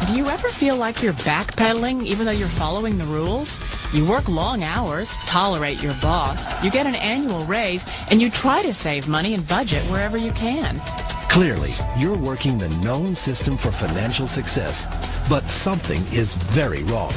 Do you ever feel like you're backpedaling even though you're following the rules? You work long hours, tolerate your boss, you get an annual raise, and you try to save money and budget wherever you can. Clearly, you're working the known system for financial success, but something is very wrong.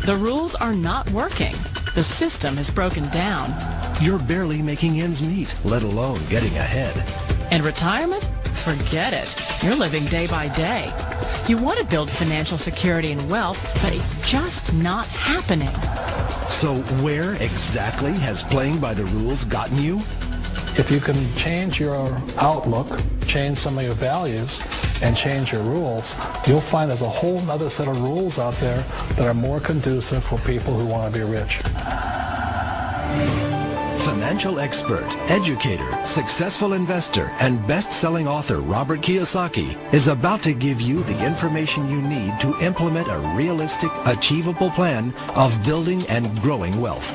The rules are not working. The system has broken down. You're barely making ends meet, let alone getting ahead. And retirement? Forget it. You're living day by day. You want to build financial security and wealth, but it's just not happening. So where exactly has playing by the rules gotten you? If you can change your outlook, change some of your values, and change your rules, you'll find there's a whole other set of rules out there that are more conducive for people who want to be rich. Financial expert, educator, successful investor, and best-selling author Robet Kyiosaky is about to give you the information you need to implement a realistic, achievable plan of building and growing wealth.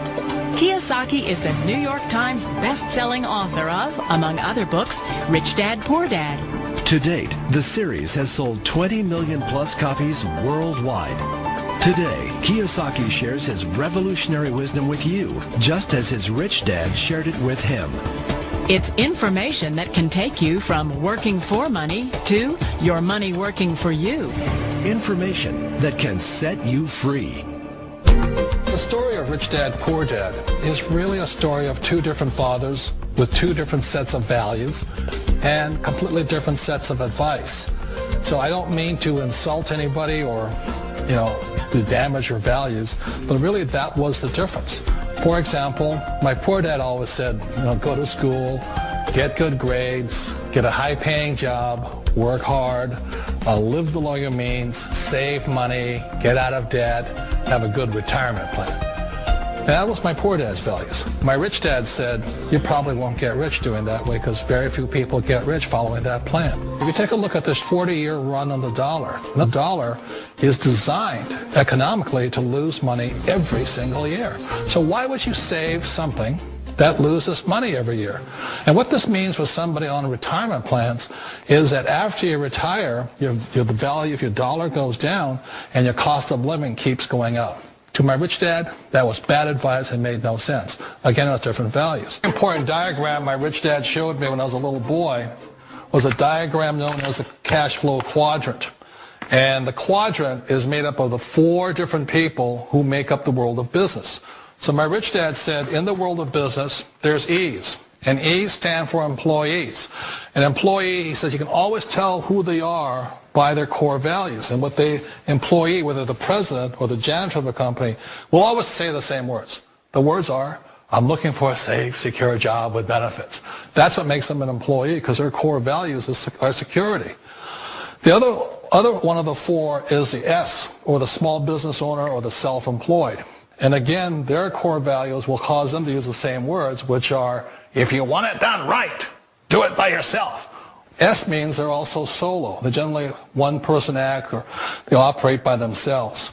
Kyiosaky is the New York Times best-selling author of, among other books, Rich Dad, Poor Dad. To date, the series has sold 20 million plus copies worldwide. Today, Kyiosaky shares his revolutionary wisdom with you, just as his rich dad shared it with him. It's information that can take you from working for money to your money working for you. Information that can set you free. The story of Rich Dad, Poor Dad is really a story of two different fathers with two different sets of values and completely different sets of advice. So I don't mean to insult anybody or, to damage your values, but really that was the difference. For example, my poor dad always said, go to school, get good grades, get a high-paying job, work hard, live below your means, save money, get out of debt, have a good retirement plan. And that was my poor dad's values. My rich dad said, you probably won't get rich doing that way because very few people get rich following that plan. If you take a look at this 40-year run on the dollar is designed economically to lose money every single year. So why would you save something that loses money every year? And what this means for somebody on retirement plans is that after you retire, the value of your dollar goes down and your cost of living keeps going up. To my rich dad, that was bad advice and made no sense. Again, it was different values. An important diagram my rich dad showed me when I was a little boy was a diagram known as a cash flow quadrant. And the quadrant is made up of the four different people who make up the world of business. So my rich dad said, in the world of business, there's E's. And E's stand for employees. An employee, he says, you can always tell who they are by their core values. And what the employee, whether the president or the janitor of a company, will always say the same words. The words are, I'm looking for a safe, secure job with benefits. That's what makes them an employee, because their core values are security. The other one of the four is the S, or the small business owner or the self-employed. And again, their core values will cause them to use the same words, which are, if you want it done right, do it by yourself. S means they're also solo. They're generally one-person act, or they operate by themselves.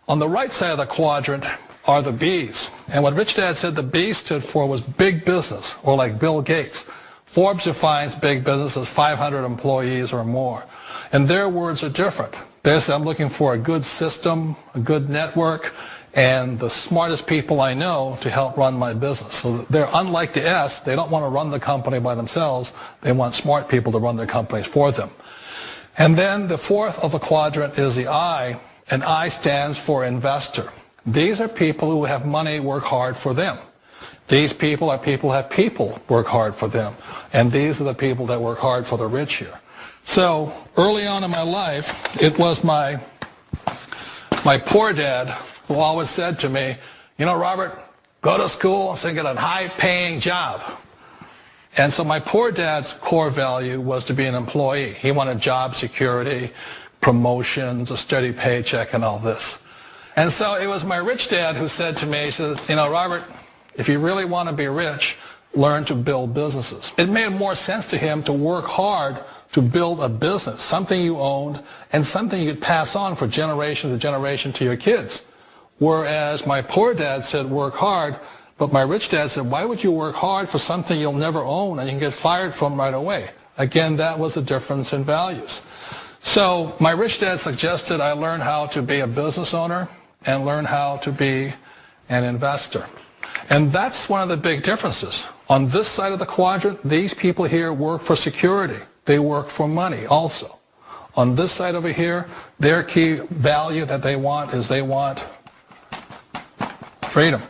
On the right side of the quadrant are the B's. And what Rich Dad said the B stood for was big business, or like Bill Gates. Forbes defines big business as 500 employees or more. And their words are different. They say, I'm looking for a good system, a good network, and the smartest people I know to help run my business. So they're unlike the S. They don't want to run the company by themselves. They want smart people to run their companies for them. And then the fourth of the quadrant is the I, and I stands for investor. These are people who have money work hard for them. These people are people who have people work hard for them. And these are the people that work hard for the rich here. So early on in my life, it was my poor dad who always said to me, Robert, go to school and get a high-paying job. And so my poor dad's core value was to be an employee. He wanted job security, promotions, a steady paycheck, and all this. And so it was my rich dad who said to me, he says, Robert, if you really want to be rich, learn to build businesses. It made more sense to him to work hard to build a business, something you owned and something you could pass on for generation to generation to your kids. Whereas my poor dad said work hard, but my rich dad said, why would you work hard for something you'll never own and you can get fired from right away? Again, that was the difference in values. So my rich dad suggested I learn how to be a business owner and learn how to be an investor. And that's one of the big differences. On this side of the quadrant, these people here work for security. They work for money also. On this side over here, their key value that they want is they want freedom.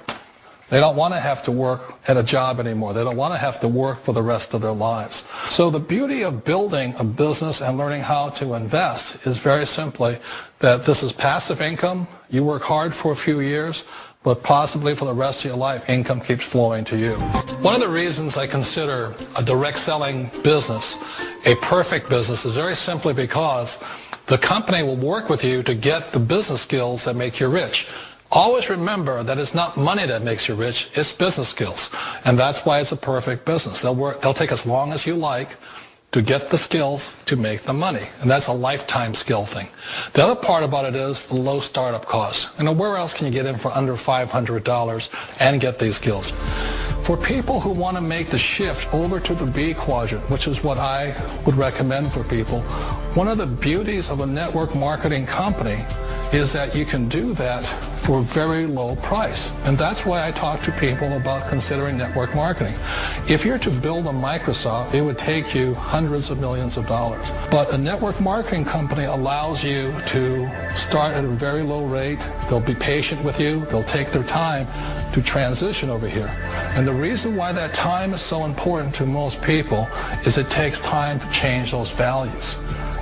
They don't want to have to work at a job anymore. They don't want to have to work for the rest of their lives. So the beauty of building a business and learning how to invest is very simply that this is passive income. You work hard for a few years, but possibly for the rest of your life, income keeps flowing to you. One of the reasons I consider a direct selling business a perfect business is very simply because the company will work with you to get the business skills that make you rich. Always remember that it's not money that makes you rich, it's business skills. And that's why it's a perfect business. They'll take as long as you like to get the skills to make the money. And that's a lifetime skill thing. The other part about it is the low startup costs. You know, where else can you get in for under $500 and get these skills? For people who want to make the shift over to the B quadrant, which is what I would recommend for people, one of the beauties of a network marketing company is that you can do that for a very low price. And that's why I talk to people about considering network marketing. If you're to build a Microsoft, it would take you hundreds of millions of dollars. But a network marketing company allows you to start at a very low rate. They'll be patient with you. They'll take their time to transition over here. And the reason why that time is so important to most people is it takes time to change those values.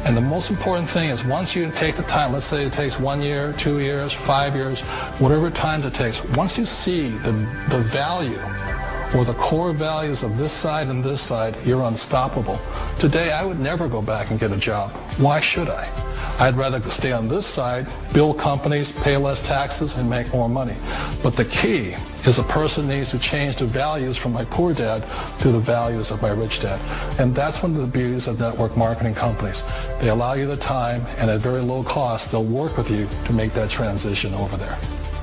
And the most important thing is once you take the time, let's say it takes 1 year, 2 years, 5 years, whatever time it takes, once you see the value or the core values of this side and this side, you're unstoppable. Today, I would never go back and get a job. Why should I? I'd rather stay on this side, build companies, pay less taxes, and make more money. But the key is a person needs to change the values from my poor dad to the values of my rich dad. And that's one of the beauties of network marketing companies. They allow you the time, and at very low cost, they'll work with you to make that transition over there.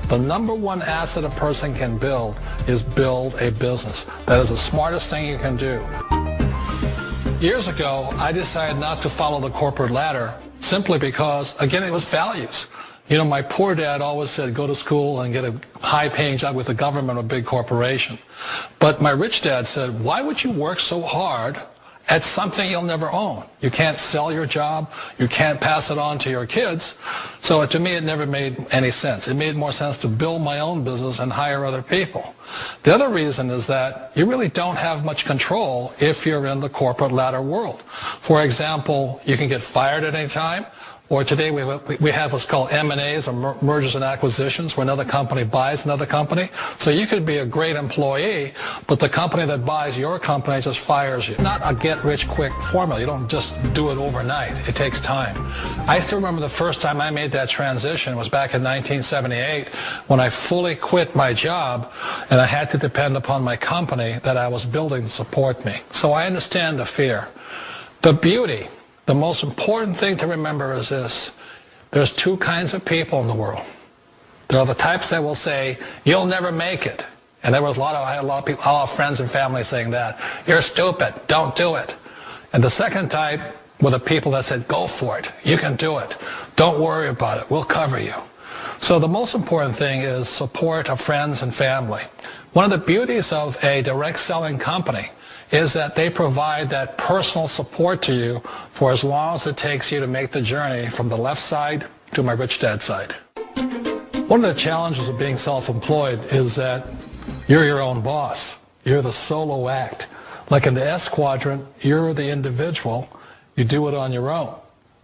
The number one asset a person can build is build a business. That is the smartest thing you can do. Years ago, I decided not to follow the corporate ladder simply because, again, it was values. You know, my poor dad always said, go to school and get a high-paying job with the government or a big corporation. But my rich dad said, why would you work so hard at something you'll never own? You can't sell your job. You can't pass it on to your kids. So to me, it never made any sense. It made more sense to build my own business and hire other people. The other reason is that you really don't have much control if you're in the corporate ladder world. For example, you can get fired at any time. Or today we have what's called M&As, or mergers and acquisitions, where another company buys another company. So you could be a great employee, but the company that buys your company just fires you. Not a get-rich-quick formula. You don't just do it overnight. It takes time. I still remember the first time I made that transition was back in 1978 when I fully quit my job and I had to depend upon my company that I was building to support me. So I understand the fear. The beauty. The most important thing to remember is this. There's two kinds of people in the world. There are the types that will say, you'll never make it. And I had a lot of people, a lot of friends and family saying that. You're stupid. Don't do it. And the second type were the people that said, go for it. You can do it. Don't worry about it. We'll cover you. So the most important thing is support of friends and family. One of the beauties of a direct selling company is that they provide that personal support to you for as long as it takes you to make the journey from the left side to my rich dad side. One of the challenges of being self-employed is that you're your own boss. You're the solo act. Like in the S quadrant, you're the individual. You do it on your own.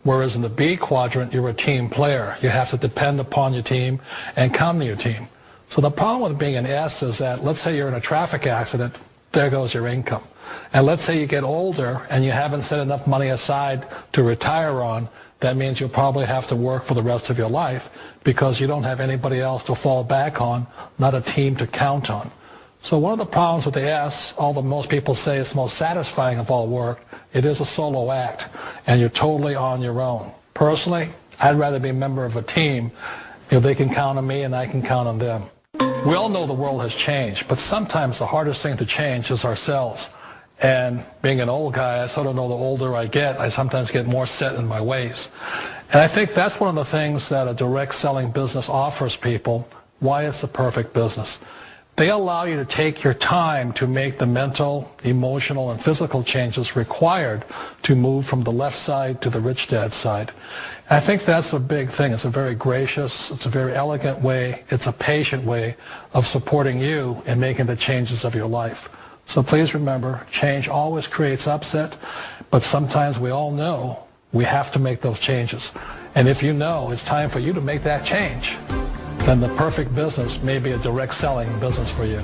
Whereas in the B quadrant, you're a team player. You have to depend upon your team and come to your team. So the problem with being an S is that, let's say you're in a traffic accident, there goes your income. And let's say you get older and you haven't set enough money aside to retire on, that means you'll probably have to work for the rest of your life because you don't have anybody else to fall back on, not a team to count on. So one of the problems with the S, although most people say it's the most satisfying of all work, it is a solo act and you're totally on your own. Personally, I'd rather be a member of a team. You know, they can count on me and I can count on them. We all know the world has changed, but sometimes the hardest thing to change is ourselves. And being an old guy, I sort of know the older I get, I sometimes get more set in my ways. And I think that's one of the things that a direct selling business offers people, why it's the perfect business. They allow you to take your time to make the mental, emotional, and physical changes required to move from the left side to the rich dad side. And I think that's a big thing. It's a very gracious, it's a very elegant way, it's a patient way of supporting you in making the changes of your life. So please remember, change always creates upset, but sometimes we all know we have to make those changes. And if you know it's time for you to make that change, then the perfect business may be a direct selling business for you.